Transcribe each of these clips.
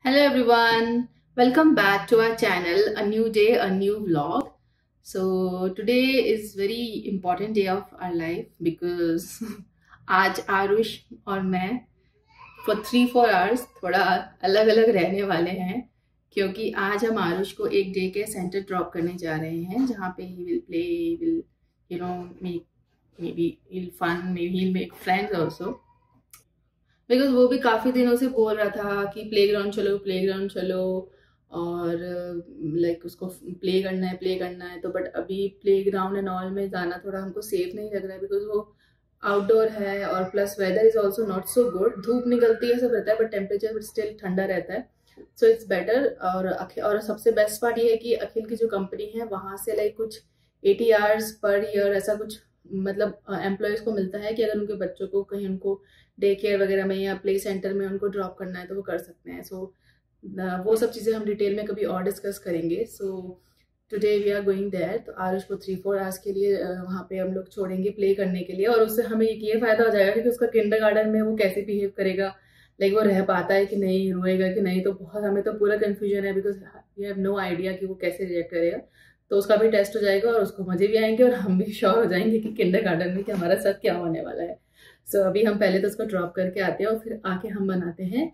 Hello everyone, welcome back to our channel. A new day, a new vlog. So today is very important day of our life because आज आरुष और मैं for 3-4 hours थोड़ा अलग अलग रहने वाले हैं क्योंकि आज हम आरुष को एक डे के सेंटर ड्रॉप करने जा रहे हैं जहाँ पे he will play, he will make maybe he'll fun, maybe he'll make friends also. Because वो भी काफ़ी दिनों से बोल रहा था कि प्लेग्राउंड चलो और लाइक उसको प्ले करना है तो बट अभी प्लेग्राउंड एंड ऑल में जाना थोड़ा हमको सेफ नहीं लग रहा है बिकॉज वो आउटडोर है और plus weather is also not so good. धूप निकलती है सब रहता है बट टेम्परेचर स्टिल ठंडा रहता है, सो इट्स बेटर। और सबसे बेस्ट पार्ट ये है कि अखिल की जो कंपनी है वहाँ से लाइक कुछ 80 आवर्स पर ईयर ऐसा कुछ मतलब एम्प्लॉयज़ को मिलता है कि अगर उनके बच्चों को कहीं उनको डे केयर वगैरह में या प्ले सेंटर में उनको ड्रॉप करना है तो वो कर सकते हैं। सो वो सब चीज़ें हम डिटेल में कभी और डिस्कस करेंगे। So today we are going there. तो आरुष को 3-4 आवर्स के लिए वहाँ पे हम लोग छोड़ेंगे प्ले करने के लिए और उससे हमें ये फ़ायदा हो जाएगा कि उसका किंडरगार्टन में वो कैसे बिहेव करेगा, लाइक वो रह पाता है कि नहीं, रोएगा कि नहीं। तो बहुत हमें तो पूरा कन्फ्यूजन है because we have no idea कि वो कैसे रिएक्ट करेगा। तो उसका भी टेस्ट हो जाएगा और उसको मज़े भी आएंगे और हम भी श्योर हो जाएंगे कि किंडरगार्टन में कि हमारा साथ क्या होने वाला है। सो अभी हम पहले तो उसको ड्रॉप करके आते हैं और फिर आके हम बनाते हैं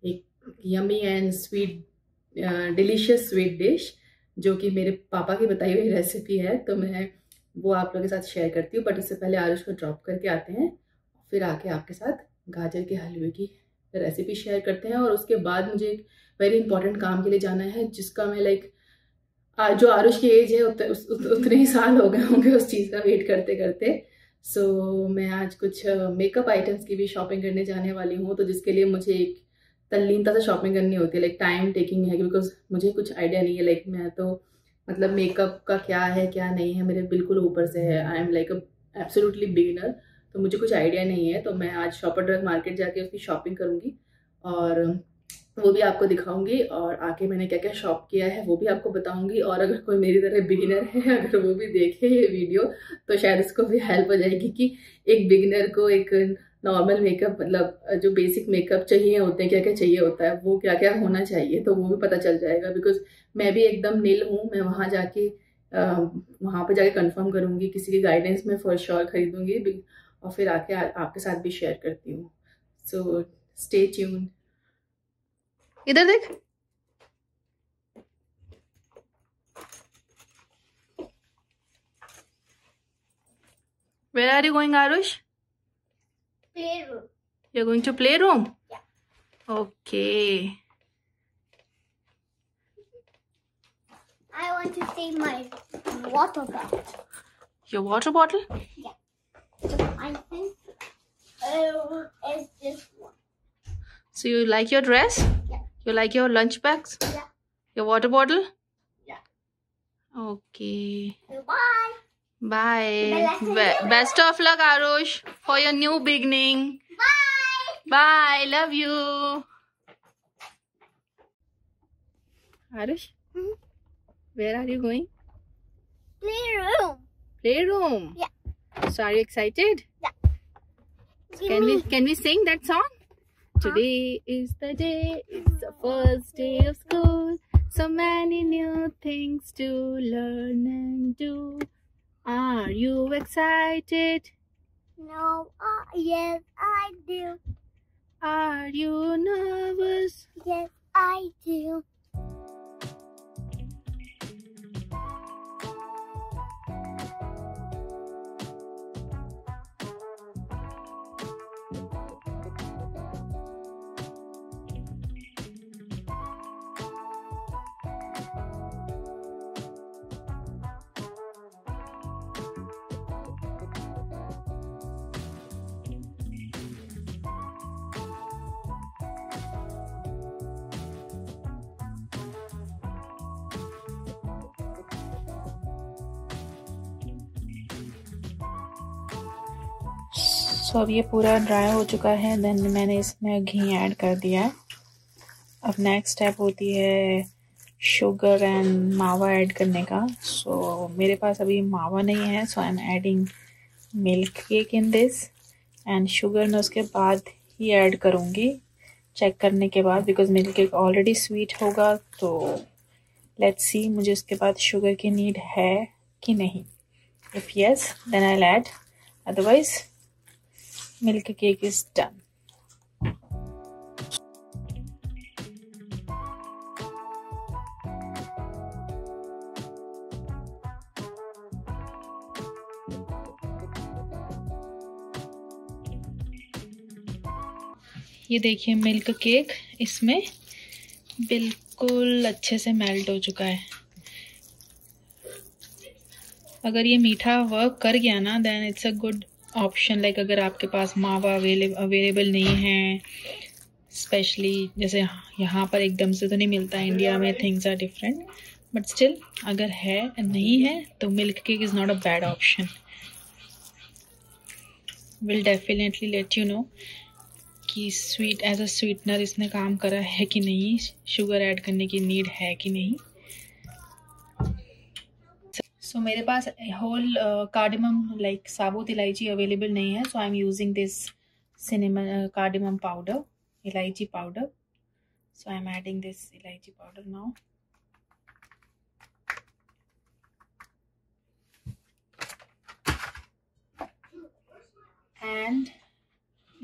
एक yummy and sweet delicious sweet dish जो कि मेरे पापा की बताई हुई रेसिपी है। तो मैं वो आप लोगों के साथ शेयर करती हूँ, बट उससे पहले आरुष को ड्रॉप करके आते हैं फिर आके आपके साथ गाजर के हलवे की रेसिपी शेयर करते हैं। और उसके बाद मुझे एक वेरी इंपॉर्टेंट काम के लिए जाना है जिसका मैं लाइक जो आरुष की एज है उतने ही साल हो गए होंगे उस चीज़ का वेट करते करते। सो मैं आज कुछ मेकअप आइटम्स की भी शॉपिंग करने जाने वाली हूँ, तो जिसके लिए मुझे एक तल्लीनता से शॉपिंग करनी होती है, लाइक टाइम टेकिंग है बिकॉज मुझे कुछ आइडिया नहीं है। लाइक मैं तो मतलब मेकअप का क्या है क्या नहीं है मेरे बिल्कुल ऊपर से है। I am like absolutely beginner, तो मुझे कुछ आइडिया नहीं है। तो मैं आज शॉपर ड्रग मार्केट जाके उसकी शॉपिंग करूँगी और वो भी आपको दिखाऊंगी और आके मैंने क्या क्या शॉप किया है वो भी आपको बताऊंगी। और अगर कोई मेरी तरह बिगिनर है अगर वो भी देखे ये वीडियो तो शायद उसको भी हेल्प हो जाएगी कि एक बिगिनर को एक नॉर्मल मेकअप मतलब जो बेसिक मेकअप चाहिए होते हैं क्या क्या चाहिए होता है वो क्या क्या होना चाहिए तो वो भी पता चल जाएगा। बिकॉज मैं भी एकदम नील हूँ, मैं वहाँ पे जाके कंफर्म करूँगी, किसी की गाइडेंस में फॉर श्योर खरीदूंगी और फिर आके आपके साथ भी शेयर करती हूँ। So stay tuned. इधर देख, where are you going, Arush? Playroom. You're going to playroom? Yeah. Okay. I want to take my water bottle. Your water bottle? Yeah. So I think it's this one. So you like your dress? Yeah. You like your lunch bags? Yeah. Your water bottle? Yeah. Okay. Bye. Bye. Best of luck, Arush, for your new beginning. Bye. Bye. Love you. Arush? Hmm? Where are you going? Playroom. Playroom? Yeah. So are you excited? Yeah. Can we sing that song? Today is the day, it's the first day of school. So many new things to learn and do. Are you excited? No. Yes, I do. Are you nervous? Yes, I do. सो अब ये पूरा dry हो चुका है, then मैंने इसमें घी add कर दिया है। अब नेक्स्ट स्टेप होती है शुगर एंड मावा ऐड करने का। सो मेरे पास अभी मावा नहीं है, so I am adding milk cake in this and sugar मैं उसके बाद ही ऐड करूँगी। चेक करने के बाद, because milk cake already sweet होगा। तो लेट्स सी मुझे उसके बाद शुगर की नीड है कि नहीं। If yes then I will add, otherwise milk cake is done. ये देखिए मिल्क केक इसमें बिल्कुल अच्छे से मेल्ट हो चुका है। अगर ये मीठा वर्क कर गया ना then it's a good option. Like अगर आपके पास मावा अवेलेबल नहीं है, स्पेशली जैसे यहाँ पर एकदम से तो नहीं मिलता है, इंडिया में things are different, but still अगर है नहीं है तो milk cake is not a bad option. Will definitely let you know कि स्वीट एज अ स्वीटनर इसने काम करा है कि नहीं, शुगर ऐड करने की नीड है कि नहीं। सो मेरे पास होल कार्डिमम लाइक साबुत इलायची अवेलेबल नहीं है, so I am using this cinnamon cardamom powder, इलायची powder. So I am adding this elaichi powder now. And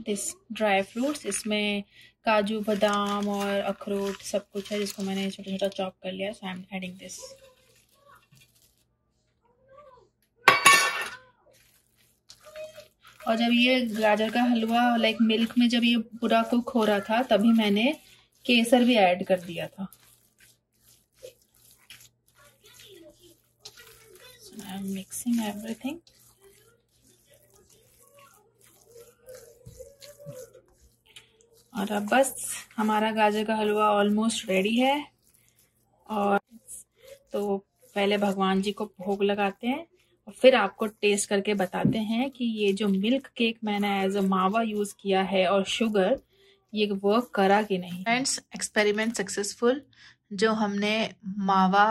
this dry fruits, इसमें काजू बादाम और अखरोट सब कुछ है जिसको मैंने छोटा छोटा चॉप कर लिया। सो आई एम एडिंग दिस। और जब ये गाजर का हलवा लाइक मिल्क में जब ये पूरा कुक हो रहा था तभी मैंने केसर भी ऐड कर दिया था। So I am mixing everything. और अब बस हमारा गाजर का हलवा ऑलमोस्ट रेडी है। और तो पहले भगवान जी को भोग लगाते हैं और फिर आपको टेस्ट करके बताते हैं कि ये जो मिल्क केक मैंने एज अ मावा यूज़ किया है और शुगर, ये वर्क करा कि नहीं। Friends, experiment successful. जो हमने मावा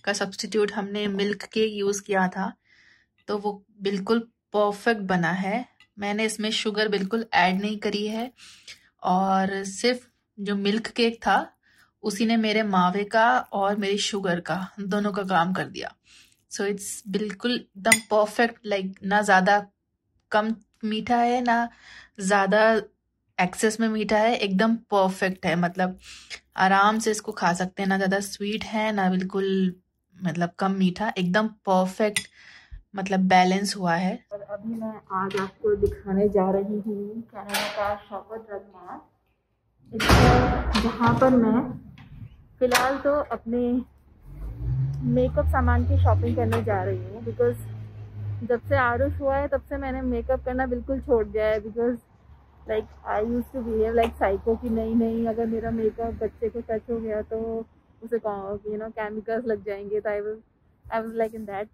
का सब्स्टिट्यूट हमने मिल्क केक यूज़ किया था तो वो बिल्कुल परफेक्ट बना है। मैंने इसमें शुगर बिल्कुल ऐड नहीं करी है और सिर्फ जो मिल्क केक था उसी ने मेरे मावे का और मेरी शुगर का दोनों का काम कर दिया। सो इट्स बिल्कुल एकदम परफेक्ट, लाइक ना ज़्यादा कम मीठा है ना ज़्यादा एक्सेस में मीठा है, एकदम परफेक्ट है। मतलब आराम से इसको खा सकते हैं, ना ज़्यादा स्वीट है ना बिल्कुल मतलब कम मीठा, एकदम परफेक्ट मतलब बैलेंस हुआ है। और अभी मैं आज आपको दिखाने जा रही हूँ कनाडा का शॉपर ड्रग मार्ट, जहाँ पर मैं फ़िलहाल तो अपने मेकअप सामान की शॉपिंग करने जा रही हूँ। बिकॉज़ जब से आरुष हुआ है तब से मैंने मेकअप करना बिल्कुल छोड़ दिया है। Because like I use to behave like psycho कि नहीं अगर मेरा मेकअप बच्चे को टच हो गया तो उसे केमिकल्स लग जाएंगे। तो I was like in that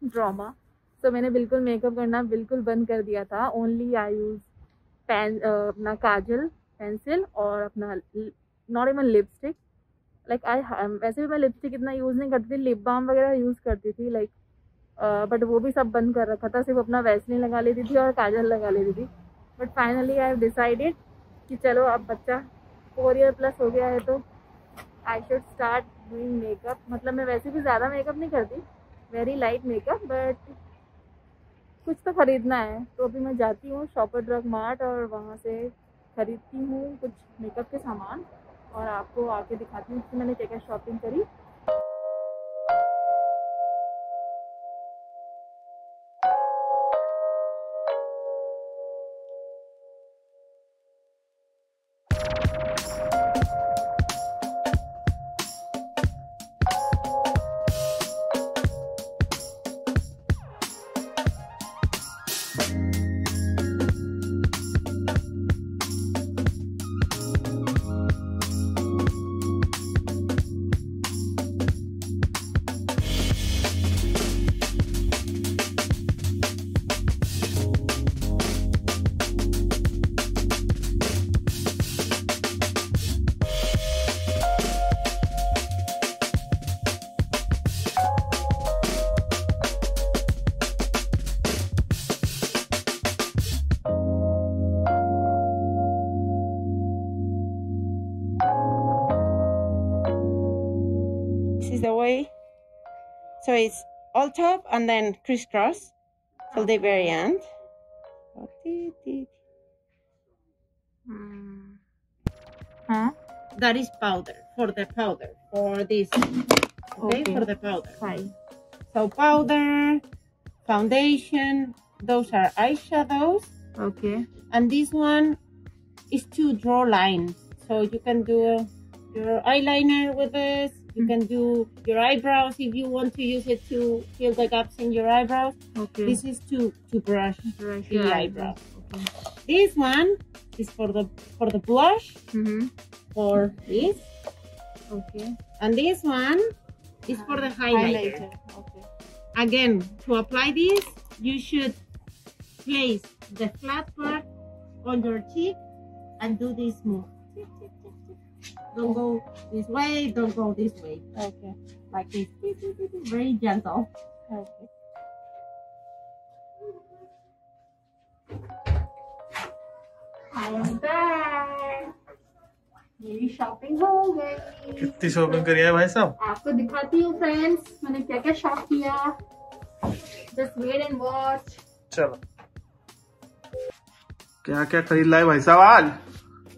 drama. तो मैंने बिल्कुल मेकअप करना बिल्कुल बंद कर दिया था। ओनली आई यूज़ अपना काजल, पेंसिल और अपना नॉट इवन लिपस्टिक। लाइक वैसे भी मैं लिपस्टिक इतना यूज़ नहीं करती थी, लिप बाम वगैरह यूज़ करती थी लाइक, बट वो भी सब बंद कर रखा था। सिर्फ अपना वैसलीन लगा लेती थी और काजल लगा लेती थी। But finally I have decided कि चलो अब बच्चा 4 ईयर प्लस हो गया है तो I should start doing makeup. मतलब मैं वैसे भी ज़्यादा मेकअप नहीं करती, वेरी लाइट मेकअप, बट कुछ तो ख़रीदना है। तो अभी मैं जाती हूँ शॉपर ड्रग मार्ट और वहाँ से ख़रीदती हूँ कुछ मेकअप के सामान और आपको आके दिखाती हूँ कि मैंने क्या क्या शॉपिंग करी। is the way. So it's all top and then crisscross till the very end. Huh? That is powder for the powder for this. Okay, for the powder. Fine. So powder, foundation, those are eyeshadows, Okay. and this one is to draw lines. So you can do your eyeliner with this. You can do your eyebrows if you want to use it to fill the gaps in your eyebrows. Okay. This is to brush Brush the your eyebrow. Okay. This one is for the blush, for this, Okay. and this one is for the highlighter. Okay. Again, to apply this, you should place the flat part on your cheek and do this move. Don't go this way, don't go this way. Okay. Like this. Very gentle. Okay. I am back. मेरी shopping हो गई। कितनी shopping करी है भाई साहब? आपको दिखाती हूँ फ्रेंड्स, मैंने क्या क्या शॉप किया। Just wait and watch. चलो क्या क्या खरीद लाए भाई साहब आज?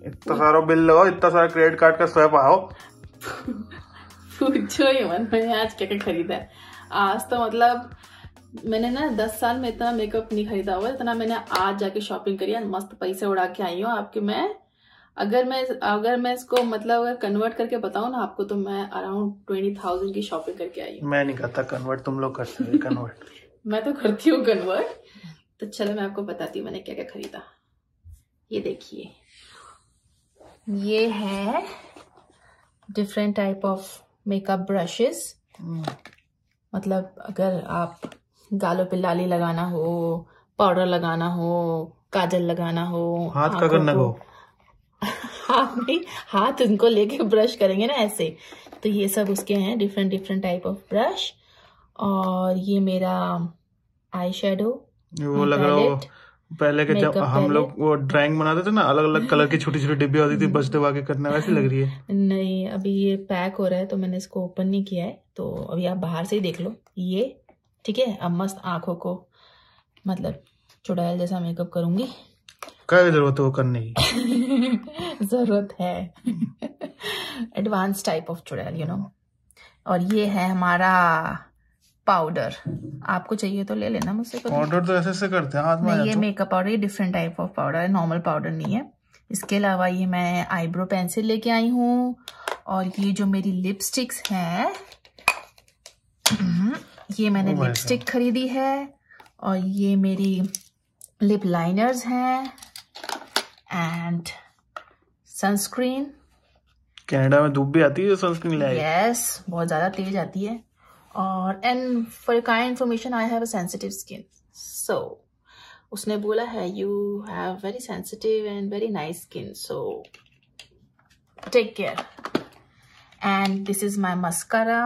इतना सारा बिल लगाओ, इतना सारा क्रेडिट कार्ड का स्वैप आओ। पूछो ही मत, मैंने आज क्या क्या खरीदा है। आज तो मतलब मैंने ना 10 साल में इतना मेकअप नहीं खरीदा हुआ जितना मैंने आज जाके शॉपिंग करी है। मस्त पैसे उड़ा के आई हूँ आपके। मैं अगर मैं इसको मतलब अगर कन्वर्ट करके बताऊँ ना आपको, तो मैं अराउंड 20,000 की शॉपिंग करके आई हूँ। मैं नहीं करता कन्वर्ट, तुम लोग करते हो कन्वर्ट। मैं तो करती हूँ कन्वर्ट। तो चलो मैं आपको बताती हूँ मैंने क्या क्या खरीदा। ये देखिए, ये है different type of makeup brushes. मतलब अगर आप गालों पे लाली लगाना हो, पाउडर लगाना हो, काजल लगाना हो, हाथ का करना हो, हाथ नहीं, हाथ उनको लेके ब्रश करेंगे ना ऐसे। तो ये सब उसके हैं डिफरेंट टाइप ऑफ ब्रश। और ये मेरा आई शेडो, वो लग रहा हो पहले के जब हम लोग वो ड्राइंग बनाते थे ना, अलग अलग कलर की छोटी छोटी डिब्बी होती थी बच दबा के करना, वैसी लग रही है। नहीं, अभी ये पैक हो रहा है तो मैंने इसको ओपन नहीं किया है, तो अभी आप बाहर से ही देख लो। ये ठीक है। अब मस्त आंखों को मतलब चुड़ैल जैसा मेकअप करूंगी। क्या जरूरत है वो करने की? जरूरत है। एडवांस टाइप ऑफ चुड़ैल, यू नो। और ये है हमारा पाउडर। आपको चाहिए तो ले लेना मुझसे। पाउडर तो ऐसे करते हैं हाथ में। नहीं, ये मेकअप पाउडर, ये डिफरेंट टाइप ऑफ पाउडर है, नॉर्मल पाउडर नहीं है। इसके अलावा ये मैं आईब्रो पेंसिल लेके आई हूँ। और ये जो मेरी लिपस्टिक्स हैं, ये मैंने लिपस्टिक खरीदी है। और ये मेरी लिप लाइनर्स हैं एंड सनस्क्रीन। कनाडा में धूप भी आती है, सनस्क्रीन लाए? यस, बहुत ज्यादा तेज आती है। और and for your kind information, I have a sensitive skin. So उसने बोला है you have very sensitive and very nice skin, so take care. And this is my mascara.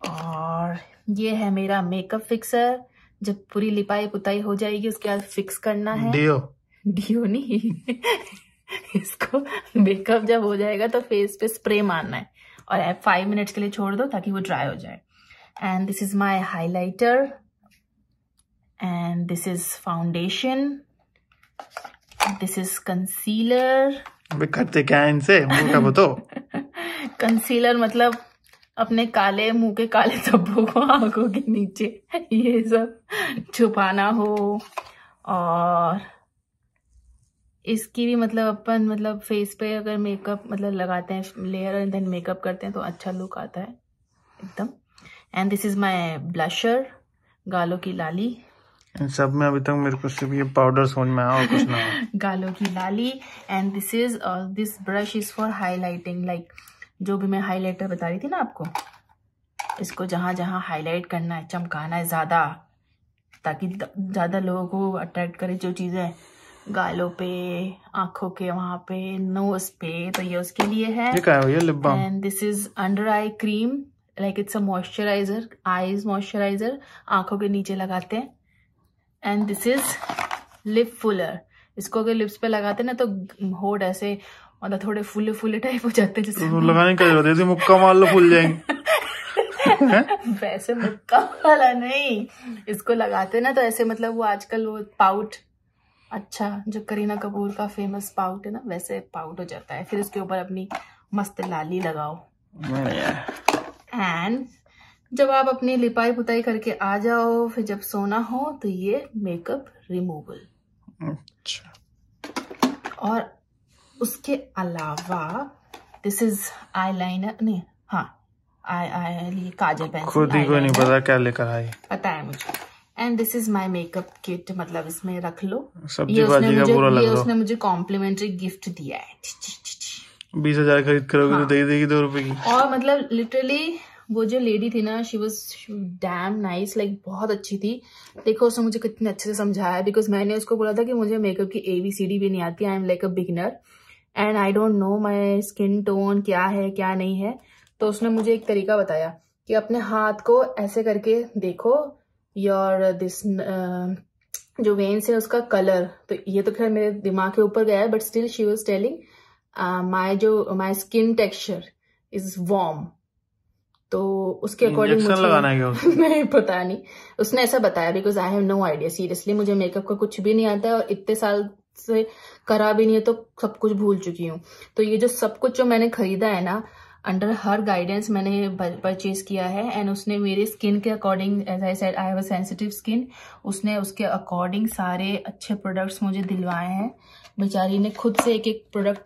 और ये है मेरा मेकअप फिक्सर। जब पूरी लिपाई पुताई हो जाएगी उसके बाद फिक्स करना है। डियो नहीं। इसको मेकअप जब हो जाएगा तो फेस पे स्प्रे मारना है और 5 मिनट्स के लिए छोड़ दो ताकि वो ड्राई हो जाए। And this is my highlighter and this is foundation, this is concealer. करते क्या है इनसे, मुंह का बताओ। कंसीलर मतलब अपने काले मुंह के काले धब्बों को आंखों के नीचे ये सब छुपाना हो। और इसकी भी मतलब अपन मतलब फेस पे अगर मेकअप मतलब लगाते हैं, लेयर एंड देन मेकअप करते हैं तो अच्छा लुक आता है एकदम। And this is my blusher, गालों की लाली। इन सब में अभी तक मेरे को सिर्फ ये पाउडर समझ में आया और कुछ ना। गालों की लाली। And this brush is for highlighting. Like जो भी मैं हाईलाइटर बता रही थी ना आपको, इसको जहां जहां हाईलाइट करना है, चमकाना है ज्यादा, ताकि ज्यादा लोगों को अट्रैक्ट करे जो चीजें गालों पे, आंखों के वहां पे, नोज पे, तो ये उसके लिए है। ये क्या है? ये lip balm. And this is under eye cream, like it's a moisturiser, eyes moisturiser, आंखों के नीचे लगाते हैं। And this is lip fuller. इसको अगर लिप्स पे लगाते हैं ना तो होठ ऐसे मतलब थोड़े फूले फूले टाइप हो जाते हैं। जैसे तो लगाने की जरूरत है, मुक्का मार लो फूल जाएंगे। वैसे मुक्का वाला नहीं, इसको लगाते ना तो ऐसे मतलब वो आजकल वो पाउट, अच्छा जो करीना कपूर का फेमस पाउट है ना, वैसे पाउट हो जाता है। फिर उसके ऊपर अपनी मस्त लाली लगाओ एंड जब आप अपनी लिपाई पुताई करके आ जाओ, फिर जब सोना हो तो ये मेकअप रिमूवल। अच्छा, और उसके अलावा दिस इज आईलाइनर, नहीं हाँ ये काजल पेंसिल, खुद ही को नहीं पता क्या लेकर आई, पता है मुझे। And this is my makeup kit, मतलब इसमें रख लो। सब्जी भाजी का पूरा लग रहा। उसने मुझे कॉम्प्लीमेंट्री गिफ्ट दिया है। 20,000 खरीद करोगे तो दे देगी 2 रुपए की। और मतलब लिटरली वो जो लेडी थी ना, she was damn nice, like बहुत अच्छी थी। देखो उसने मुझे कितने अच्छे से समझाया, बिकॉज मैंने उसको बोला था कि मुझे मेकअप की ABCD भी नहीं आती, I am like a beginner and I don't know my skin tone क्या है क्या नहीं है। तो उसने मुझे एक तरीका बताया कि अपने हाथ को ऐसे करके देखो, योर दिस जो वेन्स है उसका कलर, तो ये तो खैर मेरे दिमाग के ऊपर गया है, but still she was telling my skin texture is warm. तो उसके अकॉर्डिंग मुझे लगाना है क्या? नहीं पता नहीं, उसने ऐसा बताया, because I have no idea. Seriously मुझे मेकअप का कुछ भी नहीं आता है और इतने साल से करा भी नहीं है, तो सब कुछ भूल चुकी हूँ। तो ये जो सब कुछ जो मैंने खरीदा है ना, अंडर हर गाइडेंस मैंने परचेज किया है। एंड उसने मेरे स्किन के according, as I said I have a sensitive skin, उसने उसके अकॉर्डिंग सारे अच्छे प्रोडक्ट्स मुझे दिलवाए हैं। बेचारी ने खुद से एक एक प्रोडक्ट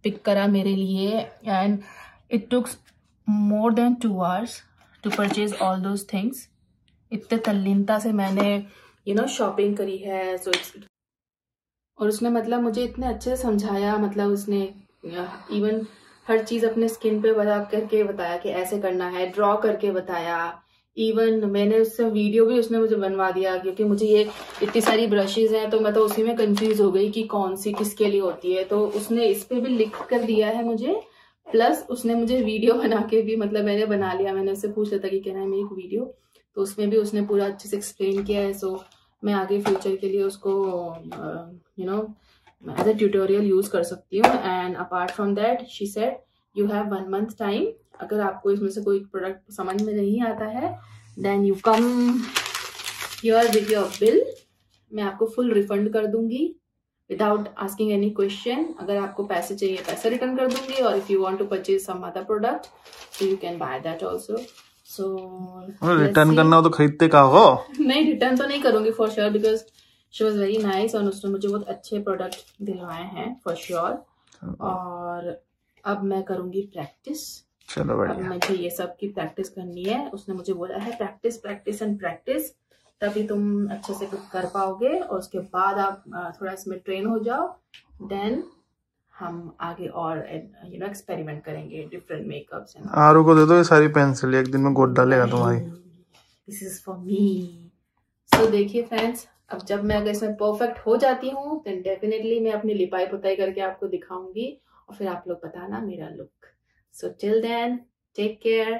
पिक करा मेरे लिए and it took more than 2 hours to purchase all those things. इतने तल्लीनता से मैंने शॉपिंग करी है। So और उसने मतलब मुझे इतने अच्छे से समझाया, मतलब उसने इवन हर चीज अपने स्किन पे बता करके बताया कि ऐसे करना है, ड्रॉ करके बताया। इवन मैंने उससे वीडियो भी उसने मुझे बनवा दिया, क्योंकि मुझे ये इतनी सारी ब्रशेज हैं तो मैं तो उसी में कंफ्यूज हो गई कि कौन सी किसके लिए होती है। तो उसने इस पे भी लिख कर दिया है मुझे, प्लस उसने मुझे वीडियो बना के भी, मतलब मैंने बना लिया, मैंने उससे पूछ लिया था कि कैन आई मेक वीडियो, तो उसमें भी उसने पूरा अच्छे से एक्सप्लेन किया है। सो मैं आगे फ्यूचर के लिए उसको एज ए ट्यूटोरियल यूज कर सकती हूँ। And apart from that she said you have 1 month time, अगर आपको इसमें से कोई प्रोडक्ट समझ में नहीं आता है then you come here with your bill, मैं आपको फुल रिफंड कर दूंगी विदाउट आस्किंग एनी क्वेश्चन। अगर आपको पैसे चाहिए पैसे रिटर्न कर दूंगी, और if you want to purchase some other product so you can buy that also. So return करना हो तो खरीदते का हो। नहीं, रिटर्न तो नहीं करूंगी for sure, because she was very nice और उसने मुझे बहुत अच्छे प्रोडक्ट दिलवाए हैं फॉर श्योर। और अब मैं करूंगी प्रैक्टिस। चलो बढ़िया, अब मुझे ये सब की प्रैक्टिस करनी है। उसने मुझे बोला है प्रैक्टिस प्रैक्टिस एंड प्रैक्टिस, तभी तुम अच्छे से कुछ कर पाओगे, और उसके बाद आप थोड़ा इसमें ट्रेन हो जाओ, देन हम आगे और एक्सपेरिमेंट करेंगे डिफरेंट मेकअप्स। आरू को दे दो ये सारी पेंसिल, एक दिन में गोद डालेगा तुम्हारी। This is for me. So देखिए फ्रेंड्स, अब जब मैं अगर इसमें परफेक्ट हो जाती हूँ देन डेफिनेटली मैं अपनी लिपाई पुताई करके आपको दिखाऊंगी, और फिर आप लोग बताना मेरा look. So till then take care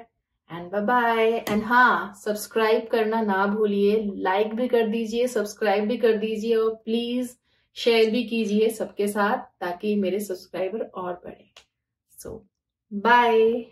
and bye bye. And हाँ, सब्सक्राइब करना ना भूलिए, लाइक भी कर दीजिए, सब्सक्राइब भी कर दीजिए, और प्लीज शेयर भी कीजिए सबके साथ ताकि मेरे सब्सक्राइबर और बढ़े। सो बाय।